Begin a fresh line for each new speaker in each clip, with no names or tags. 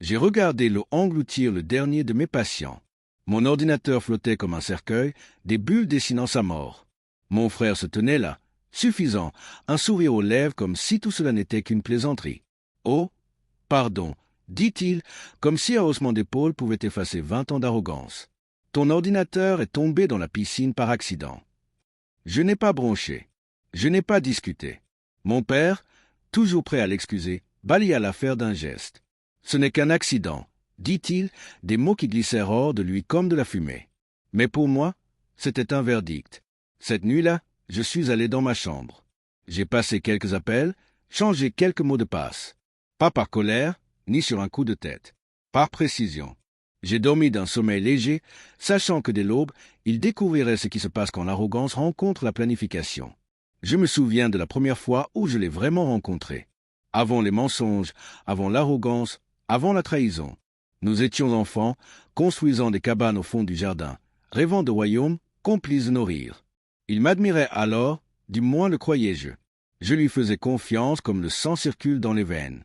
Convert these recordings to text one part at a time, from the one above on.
J'ai regardé l'eau engloutir le dernier de mes patients. Mon ordinateur flottait comme un cercueil, des bulles dessinant sa mort. Mon frère se tenait là, suffisant, un sourire aux lèvres comme si tout cela n'était qu'une plaisanterie. « Oh, pardon, dit-il, comme si un haussement d'épaule pouvait effacer 20 ans d'arrogance. Ton ordinateur est tombé dans la piscine par accident. Je n'ai pas bronché. Je n'ai pas discuté. Mon père, toujours prêt à l'excuser, balaya l'affaire d'un geste. Ce n'est qu'un accident, dit-il, des mots qui glissèrent hors de lui comme de la fumée. Mais pour moi, c'était un verdict. Cette nuit-là, je suis allé dans ma chambre. J'ai passé quelques appels, changé quelques mots de passe. Pas par colère, ni sur un coup de tête. Par précision. J'ai dormi d'un sommeil léger, sachant que dès l'aube, il découvrirait ce qui se passe quand l'arrogance rencontre la planification. Je me souviens de la première fois où je l'ai vraiment rencontré. Avant les mensonges, avant l'arrogance, avant la trahison. Nous étions enfants, construisant des cabanes au fond du jardin, rêvant de royaumes, complices de nos rires. Il m'admirait alors, du moins le croyais-je. Je lui faisais confiance comme le sang circule dans les veines.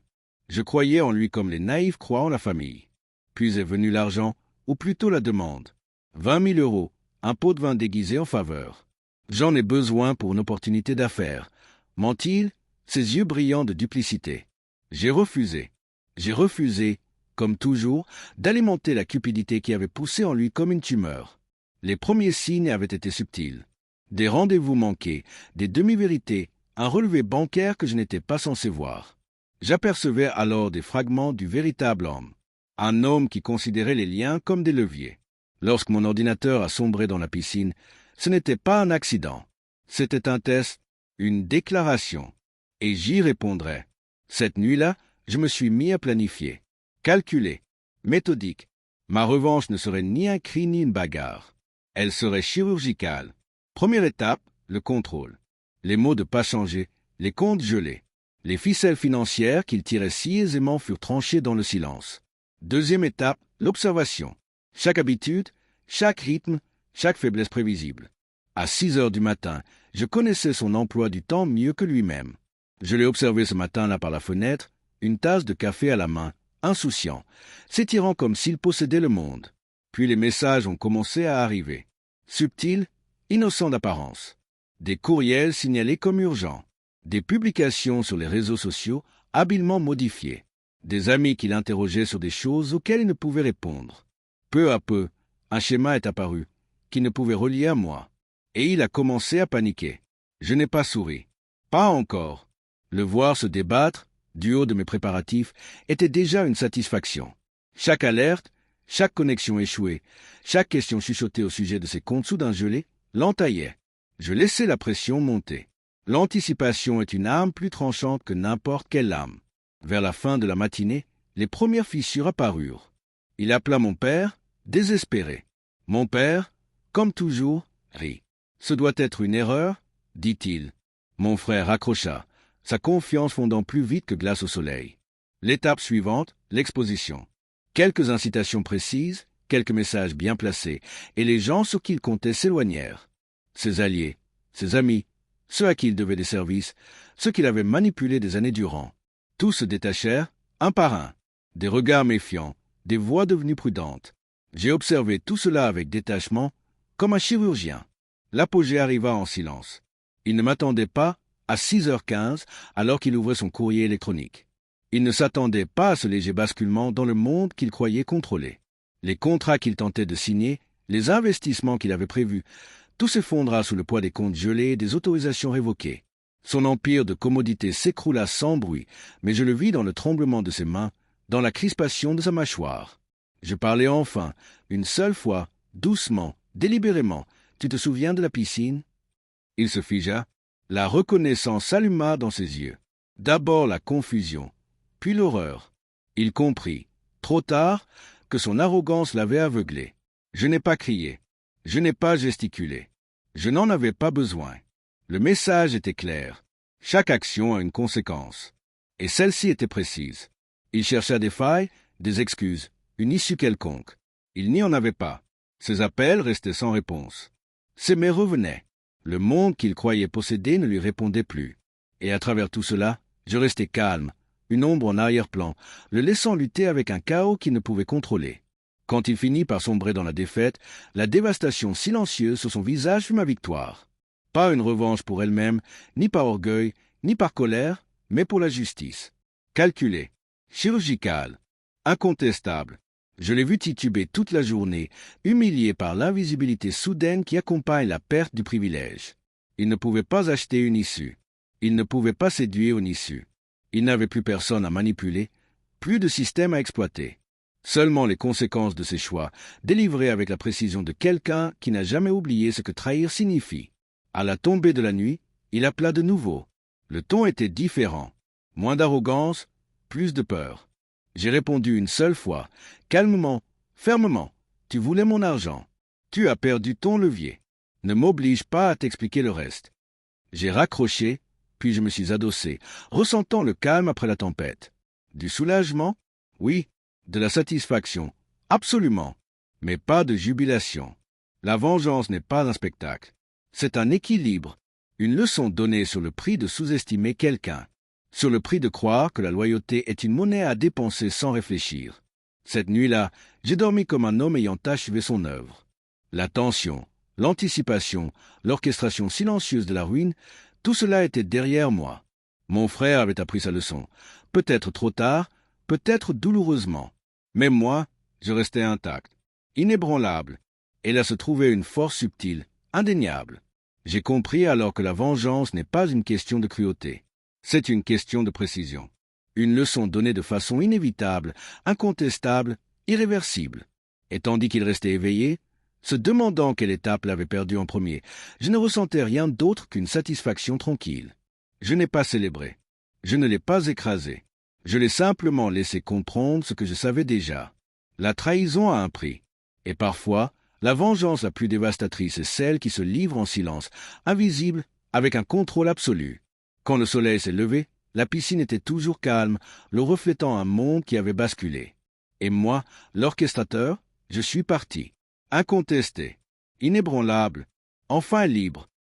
Je croyais en lui comme les naïfs croient en la famille. Puis est venu l'argent, ou plutôt la demande. 20 000 euros, un pot de vin déguisé en faveur. J'en ai besoin pour une opportunité d'affaires. Ment-il, ses yeux brillants de duplicité. J'ai refusé. J'ai refusé, comme toujours, d'alimenter la cupidité qui avait poussé en lui comme une tumeur. Les premiers signes avaient été subtils. Des rendez-vous manqués, des demi-vérités, un relevé bancaire que je n'étais pas censé voir. J'apercevais alors des fragments du véritable homme. Un homme qui considérait les liens comme des leviers. Lorsque mon ordinateur a sombré dans la piscine, ce n'était pas un accident. C'était un test, une déclaration. Et j'y répondrai. Cette nuit-là, je me suis mis à planifier. Calculé, méthodique. Ma revanche ne serait ni un cri ni une bagarre. Elle serait chirurgicale. Première étape, le contrôle. Les mots de pas changer, les comptes gelés. Les ficelles financières qu'il tirait si aisément furent tranchées dans le silence. Deuxième étape, l'observation. Chaque habitude, chaque rythme, chaque faiblesse prévisible. À 6 heures du matin, je connaissais son emploi du temps mieux que lui-même. Je l'ai observé ce matin-là par la fenêtre, une tasse de café à la main, insouciant, s'étirant comme s'il possédait le monde. Puis les messages ont commencé à arriver. Subtils, innocents d'apparence. Des courriels signalés comme urgents. Des publications sur les réseaux sociaux habilement modifiées. Des amis qui l'interrogeaient sur des choses auxquelles il ne pouvait répondre. Peu à peu, un schéma est apparu, qui ne pouvait relier à moi. Et il a commencé à paniquer. Je n'ai pas souri. Pas encore. Le voir se débattre, du haut de mes préparatifs, était déjà une satisfaction. Chaque alerte, chaque connexion échouée, chaque question chuchotée au sujet de ses comptes soudain gelés, l'entaillait. Je laissais la pression monter. L'anticipation est une arme plus tranchante que n'importe quelle arme. Vers la fin de la matinée, les premières fissures apparurent. Il appela mon père, désespéré. Mon père, comme toujours, rit. « Ce doit être une erreur, dit-il. » Mon frère raccrocha, sa confiance fondant plus vite que glace au soleil. L'étape suivante, l'exposition. Quelques incitations précises, quelques messages bien placés, et les gens sur qui il comptait s'éloignèrent. Ses alliés, ses amis, ceux à qui il devait des services, ceux qu'il avait manipulés des années durant. Tous se détachèrent, un par un. Des regards méfiants, des voix devenues prudentes. J'ai observé tout cela avec détachement, comme un chirurgien. L'apogée arriva en silence. Il ne m'attendait pas à 6h15 alors qu'il ouvrait son courrier électronique. Il ne s'attendait pas à ce léger basculement dans le monde qu'il croyait contrôler. Les contrats qu'il tentait de signer, les investissements qu'il avait prévus, tout s'effondra sous le poids des comptes gelés et des autorisations révoquées. Son empire de commodité s'écroula sans bruit, mais je le vis dans le tremblement de ses mains, dans la crispation de sa mâchoire. Je parlais enfin, une seule fois, doucement, délibérément. Tu te souviens de la piscine? Il se figea. La reconnaissance s'alluma dans ses yeux. D'abord la confusion, puis l'horreur. Il comprit, trop tard, que son arrogance l'avait aveuglé. Je n'ai pas crié. Je n'ai pas gesticulé. Je n'en avais pas besoin. Le message était clair. Chaque action a une conséquence. Et celle-ci était précise. Il chercha des failles, des excuses, une issue quelconque. Il n'y en avait pas. Ses appels restaient sans réponse. Ses mails revenaient. Le monde qu'il croyait posséder ne lui répondait plus. Et à travers tout cela, je restais calme, une ombre en arrière-plan, le laissant lutter avec un chaos qu'il ne pouvait contrôler. Quand il finit par sombrer dans la défaite, la dévastation silencieuse sur son visage fut ma victoire. Pas une revanche pour elle-même, ni par orgueil, ni par colère, mais pour la justice. Calculée, chirurgicale, incontestable. Je l'ai vu tituber toute la journée, humilié par l'invisibilité soudaine qui accompagne la perte du privilège. Il ne pouvait pas acheter une issue. Il ne pouvait pas séduire une issue. Il n'avait plus personne à manipuler, plus de système à exploiter. Seulement les conséquences de ses choix, délivrées avec la précision de quelqu'un qui n'a jamais oublié ce que trahir signifie. À la tombée de la nuit, il appela de nouveau. Le ton était différent. Moins d'arrogance, plus de peur. J'ai répondu une seule fois, calmement, fermement. Tu voulais mon argent. Tu as perdu ton levier. Ne m'oblige pas à t'expliquer le reste. J'ai raccroché, puis je me suis adossé, ressentant le calme après la tempête. Du soulagement? Oui. De la satisfaction? Absolument. Mais pas de jubilation. La vengeance n'est pas un spectacle. C'est un équilibre, une leçon donnée sur le prix de sous-estimer quelqu'un, sur le prix de croire que la loyauté est une monnaie à dépenser sans réfléchir. Cette nuit-là, j'ai dormi comme un homme ayant achevé son œuvre. La tension, l'anticipation, l'orchestration silencieuse de la ruine, tout cela était derrière moi. Mon frère avait appris sa leçon, peut-être trop tard, peut-être douloureusement. Mais moi, je restais intact, inébranlable, et là se trouvait une force subtile, indéniable. J'ai compris alors que la vengeance n'est pas une question de cruauté. C'est une question de précision. Une leçon donnée de façon inévitable, incontestable, irréversible. Et tandis qu'il restait éveillé, se demandant quelle étape l'avait perdu en premier, je ne ressentais rien d'autre qu'une satisfaction tranquille. Je n'ai pas célébré. Je ne l'ai pas écrasé. Je l'ai simplement laissé comprendre ce que je savais déjà. La trahison a un prix. Et parfois, la vengeance la plus dévastatrice est celle qui se livre en silence, invisible, avec un contrôle absolu. Quand le soleil s'est levé, la piscine était toujours calme, le reflétant un monde qui avait basculé. Et moi, l'orchestrateur, je suis parti. Incontesté, inébranlable, enfin libre,